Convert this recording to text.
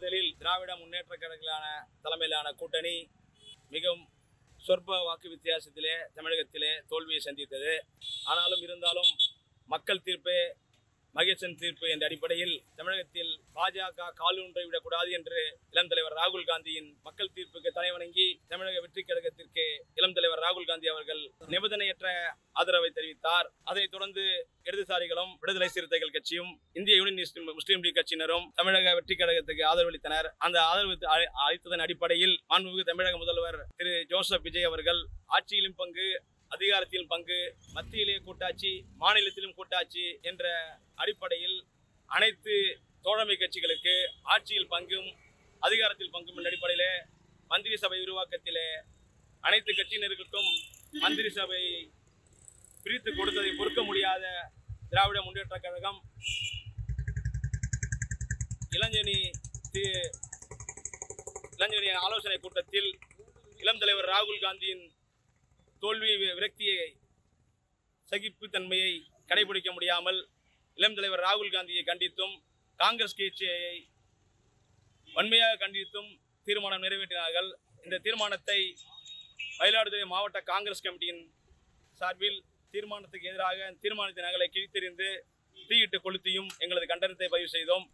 தேர்தலில் திராவிட முன்னேற்ற கழகங்களான தலைமையிலான கூட்டணி மிகவும் சொற்ப வாக்கு வித்தியாசத்திலே தமிழகத்திலே தோல்வியை சந்தித்தது. ஆனாலும் இருந்தாலும் மக்கள் தீர்ப்பு, மகேசன் தீர்ப்பு என்ற அடிப்படையில் தமிழகத்தில் பாஜக காலூன்றை விடக்கூடாது என்று இளம் தலைவர் ராகுல் காந்தியின் மக்கள் தீர்ப்புக்கு தலைவணங்கி தமிழக வெற்றி கழகத்திற்கு இளம் தலைவர் ராகுல் காந்தி அவர்கள் நிபந்தனையற்ற ஆதரவை தெரிவித்தார். அதைத் தொடர்ந்து இடதுசாரிகளும் விடுதலை சிறுத்தைகள் கட்சியும் இந்திய யூனியன் முஸ்லீம் லீக் கட்சியினரும் தமிழக வெற்றி கழகத்துக்கு ஆதரவளித்தனர். அந்த ஆதரவு அளித்ததன் அடிப்படையில் மாண்புமிகு தமிழக முதல்வர் திரு ஜோசப் விஜய் அவர்கள் ஆட்சியிலும் பங்கு, அதிகாரத்திலும் பங்கு, மத்தியிலே கூட்டாட்சி, மாநிலத்திலும் கூட்டாட்சி என்ற அடிப்படையில் அனைத்து தோழமை கட்சிகளுக்கு ஆட்சியில் பங்கும் அதிகாரத்தில் பங்கும் என்ற அடிப்படையிலே மந்திரி சபை உருவாக்கத்திலே அனைத்து கட்சியினருக்கும் மந்திரி சபை பிரித்து கொடுத்ததை பொறுக்க முடியாத திராவிட முன்னேற்ற கழகம் இளஞ்சனி ஆலோசனை கூட்டத்தில் இளம் தலைவர் ராகுல் காந்தியின் தோல்வி விரக்தியை, சகிப்புத்தன்மையை கடைபிடிக்க முடியாமல் இளம் தலைவர் ராகுல் காந்தியை கண்டித்தும் காங்கிரஸ் கட்சியை வன்மையாக கண்டித்தும் தீர்மானம் நிறைவேற்றினார்கள். இந்த தீர்மானத்தை மயிலாடுதுறை மாவட்ட காங்கிரஸ் கமிட்டியின் சார்பில் தீர்மானத்துக்கு எதிராக தீர்மானத்தின் நகலை கிழித்தெறிந்து தீயிட்டு கொளுத்தியும் எங்களது கண்டனத்தை பதிவு செய்தோம்.